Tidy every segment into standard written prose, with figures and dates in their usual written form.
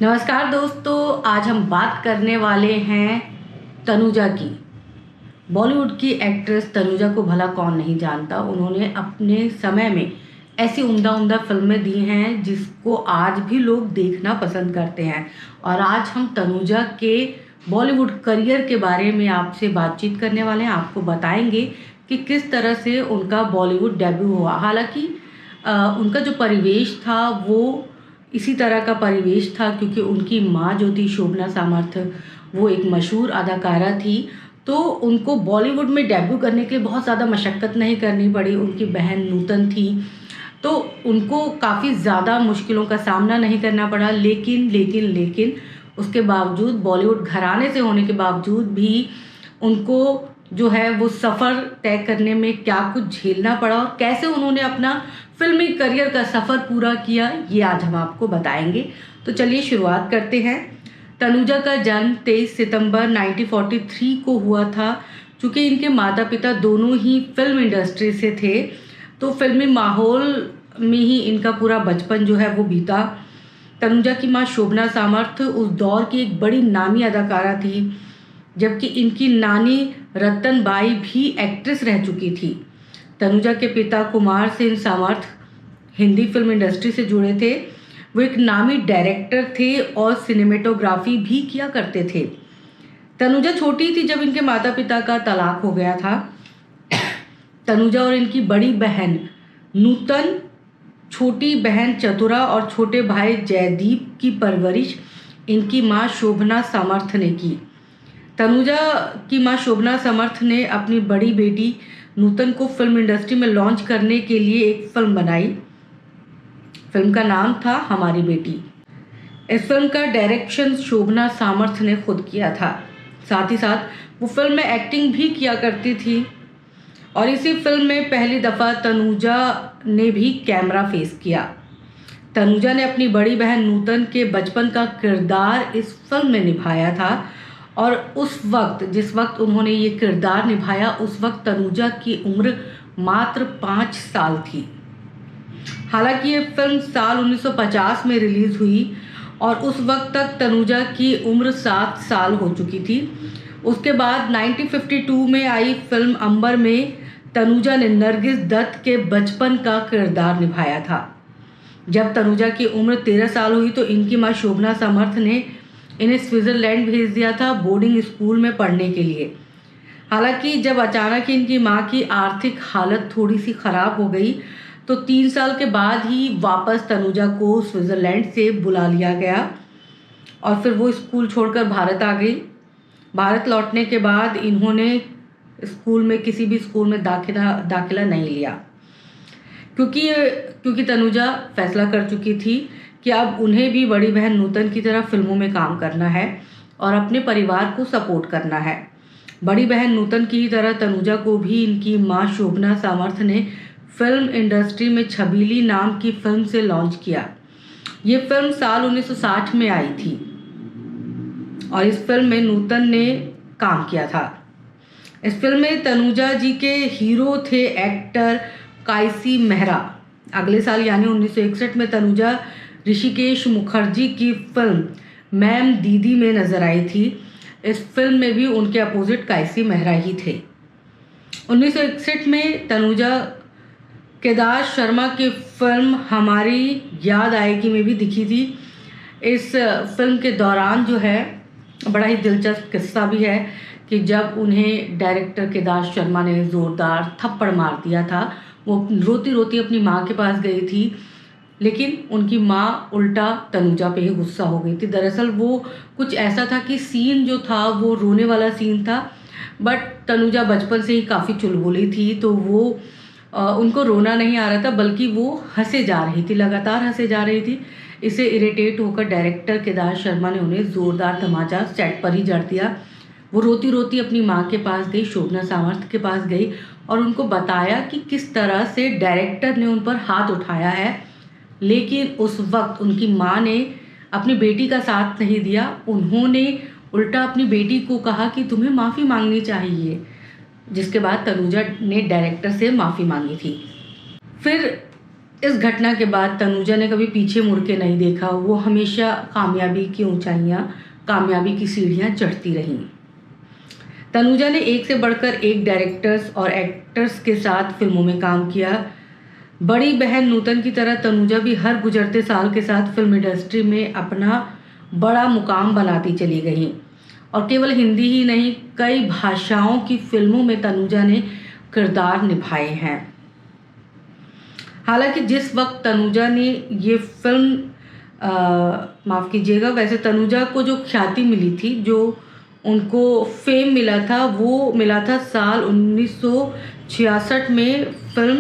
नमस्कार दोस्तों, आज हम बात करने वाले हैं तनुजा की। बॉलीवुड की एक्ट्रेस तनुजा को भला कौन नहीं जानता। उन्होंने अपने समय में ऐसी उम्दा उम्दा फिल्में दी हैं जिसको आज भी लोग देखना पसंद करते हैं। और आज हम तनुजा के बॉलीवुड करियर के बारे में आपसे बातचीत करने वाले हैं। आपको बताएंगे कि किस तरह से उनका बॉलीवुड डेब्यू हुआ। हालांकि उनका जो परिवेश था वो इसी तरह का परिवेश था क्योंकि उनकी माँ जो थी शोभना सामर्थ, वो एक मशहूर अदाकारा थी। तो उनको बॉलीवुड में डेब्यू करने के लिए बहुत ज़्यादा मशक्क़त नहीं करनी पड़ी। उनकी बहन नूतन थी तो उनको काफ़ी ज़्यादा मुश्किलों का सामना नहीं करना पड़ा। लेकिन उसके बावजूद, बॉलीवुड घराने से होने के बावजूद भी उनको जो है वो सफ़र तय करने में क्या कुछ झेलना पड़ा और कैसे उन्होंने अपना फिल्मी करियर का सफ़र पूरा किया, ये आज हम आपको बताएंगे। तो चलिए शुरुआत करते हैं। तनुजा का जन्म 23 सितंबर 1943 को हुआ था। चूँकि इनके माता पिता दोनों ही फिल्म इंडस्ट्री से थे तो फिल्मी माहौल में ही इनका पूरा बचपन जो है वो बीता। तनुजा की माँ शोभना सामर्थ उस दौर की एक बड़ी नामी अदाकारा थी, जबकि इनकी नानी रतनबाई भी एक्ट्रेस रह चुकी थी। तनुजा के पिता कुमार सेन सामर्थ हिंदी फिल्म इंडस्ट्री से जुड़े थे। वो एक नामी डायरेक्टर थे और सिनेमेटोग्राफी भी किया करते थे। तनुजा छोटी थी जब इनके माता पिता का तलाक हो गया था। तनुजा और इनकी बड़ी बहन नूतन, छोटी बहन चतुरा और छोटे भाई जयदीप की परवरिश इनकी माँ शोभना सामर्थ ने की। तनुजा की माँ शोभना सामर्थ ने अपनी बड़ी बेटी नूतन को फिल्म इंडस्ट्री में लॉन्च करने के लिए एक फिल्म बनाई। फिल्म का नाम था हमारी बेटी। इस फिल्म का डायरेक्शन शोभना सामर्थ ने खुद किया था। साथ ही साथ वो फिल्म में एक्टिंग भी किया करती थी और इसी फिल्म में पहली दफ़ा तनुजा ने भी कैमरा फेस किया। तनुजा ने अपनी बड़ी बहन नूतन के बचपन का किरदार इस फिल्म में निभाया था और उस वक्त, जिस वक्त उन्होंने ये किरदार निभाया, उस वक्त तनुजा की उम्र मात्र 5 साल थी। हालांकि ये फिल्म साल 1950 में रिलीज़ हुई और उस वक्त तक तनुजा की उम्र 7 साल हो चुकी थी। उसके बाद 1952 में आई फिल्म अंबर में तनुजा ने नरगिस दत्त के बचपन का किरदार निभाया था। जब तनुजा की उम्र 13 साल हुई तो इनकी माँ शोभना सामर्थ ने इन्हें स्विट्ज़रलैंड भेज दिया था बोर्डिंग स्कूल में पढ़ने के लिए। हालांकि जब अचानक इनकी माँ की आर्थिक हालत थोड़ी सी ख़राब हो गई तो 3 साल के बाद ही वापस तनुजा को स्विट्ज़रलैंड से बुला लिया गया और फिर वो स्कूल छोड़कर भारत आ गई। भारत लौटने के बाद इन्होंने स्कूल में, किसी भी स्कूल में दाखिला नहीं लिया क्योंकि तनुजा फैसला कर चुकी थी कि अब उन्हें भी बड़ी बहन नूतन की तरह फिल्मों में काम करना है और अपने परिवार को सपोर्ट करना है। बड़ी बहन नूतन की तरह तनुजा को भी इनकी माँ शोभना सामर्थ ने फिल्म इंडस्ट्री में छबीली नाम की फिल्म से लॉन्च किया। ये फिल्म साल 1960 में आई थी और इस फिल्म में नूतन ने काम किया था। इस फिल्म में तनुजा जी के हीरो थे एक्टर कायसी मेहरा। अगले साल यानी 1961 में तनुजा ऋषिकेश मुखर्जी की फिल्म मैम दीदी में नजर आई थी। इस फिल्म में भी उनके अपोजिट कायसी मेहरा ही थे। 1961 में तनुजा केदार शर्मा की फिल्म हमारी याद आएगी में भी दिखी थी। इस फिल्म के दौरान जो है बड़ा ही दिलचस्प किस्सा भी है कि जब उन्हें डायरेक्टर केदार शर्मा ने ज़ोरदार थप्पड़ मार दिया था, वो रोती रोती अपनी माँ के पास गई थी, लेकिन उनकी माँ उल्टा तनुजा पे ही गुस्सा हो गई थी। दरअसल वो कुछ ऐसा था कि सीन जो था वो रोने वाला सीन था, बट तनुजा बचपन से ही काफ़ी चुलबुली थी तो वो उनको रोना नहीं आ रहा था, बल्कि वो हंसे जा रही थी, लगातार हंसे जा रही थी। इसे इरिटेट होकर डायरेक्टर केदार शर्मा ने उन्हें ज़ोरदार तमाचा सेट पर ही जड़ दिया। वो रोती रोती अपनी माँ के पास गई, शोभना सामर्थ के पास गई और उनको बताया कि किस तरह से डायरेक्टर ने उन पर हाथ उठाया है। लेकिन उस वक्त उनकी माँ ने अपनी बेटी का साथ नहीं दिया। उन्होंने उल्टा अपनी बेटी को कहा कि तुम्हें माफ़ी मांगनी चाहिए, जिसके बाद तनुजा ने डायरेक्टर से माफ़ी मांगी थी। फिर इस घटना के बाद तनुजा ने कभी पीछे मुड़ के नहीं देखा। वो हमेशा कामयाबी की ऊंचाइयां, कामयाबी की सीढ़ियां चढ़ती रहीं। तनुजा ने एक से बढ़कर एक डायरेक्टर्स और एक्टर्स के साथ फिल्मों में काम किया। बड़ी बहन नूतन की तरह तनुजा भी हर गुजरते साल के साथ फिल्म इंडस्ट्री में अपना बड़ा मुकाम बनाती चली गई और केवल हिंदी ही नहीं, कई भाषाओं की फिल्मों में तनुजा ने किरदार निभाए हैं। हालांकि जिस वक्त तनुजा ने ये फिल्म माफ़ कीजिएगा, वैसे तनुजा को जो ख्याति मिली थी, जो उनको फेम मिला था, वो मिला था साल 1966 में फिल्म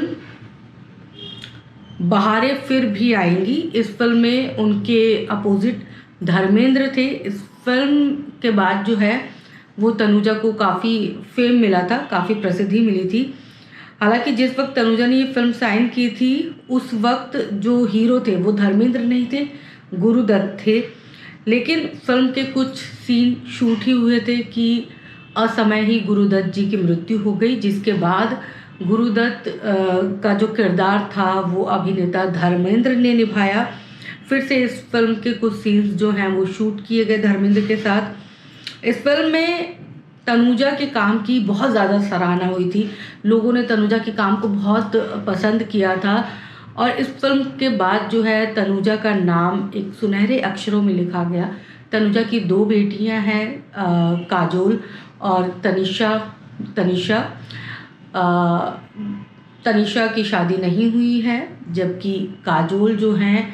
बहारें फिर भी आएंगी। इस फिल्म में उनके अपोजिट धर्मेंद्र थे। इस फिल्म के बाद जो है वो तनुजा को काफ़ी फेम मिला था, काफ़ी प्रसिद्धि मिली थी। हालांकि जिस वक्त तनुजा ने ये फिल्म साइन की थी, उस वक्त जो हीरो थे वो धर्मेंद्र नहीं थे, गुरुदत्त थे। लेकिन फिल्म के कुछ सीन शूट ही हुए थे कि असमय ही गुरुदत्त जी की मृत्यु हो गई, जिसके बाद गुरुदत्त का जो किरदार था वो अभिनेता धर्मेंद्र ने निभाया। फिर से इस फिल्म के कुछ सीन्स जो हैं वो शूट किए गए धर्मेंद्र के साथ। इस फिल्म में तनुजा के काम की बहुत ज़्यादा सराहना हुई थी। लोगों ने तनुजा के काम को बहुत पसंद किया था और इस फिल्म के बाद जो है तनुजा का नाम एक सुनहरे अक्षरों में लिखा गया। तनुजा की 2 बेटियां हैं, काजोल और तनिषा की शादी नहीं हुई है, जबकि काजोल जो हैं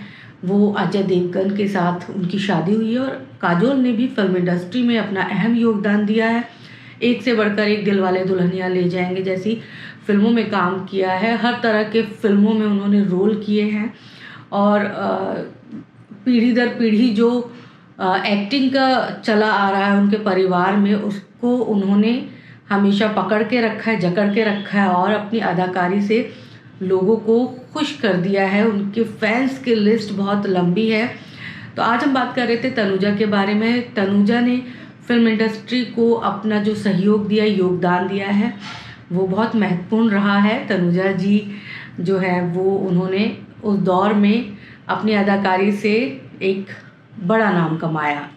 वो अजय देवगन के साथ उनकी शादी हुई है और काजोल ने भी फिल्म इंडस्ट्री में अपना अहम योगदान दिया है। एक से बढ़कर एक दिलवाले दुल्हनिया ले जाएंगे जैसी फिल्मों में काम किया है। हर तरह के फिल्मों में उन्होंने रोल किए हैं और पीढ़ी दर पीढ़ी जो एक्टिंग का चला आ रहा है उनके परिवार में, उसको उन्होंने हमेशा पकड़ के रखा है, जकड़ के रखा है और अपनी अदाकारी से लोगों को खुश कर दिया है। उनके फैंस की लिस्ट बहुत लंबी है। तो आज हम बात कर रहे थे तनुजा के बारे में। तनुजा ने फिल्म इंडस्ट्री को अपना जो सहयोग दिया, योगदान दिया है, वो बहुत महत्वपूर्ण रहा है। तनुजा जी जो है वो उन्होंने उस दौर में अपनी अदाकारी से एक बड़ा नाम कमाया।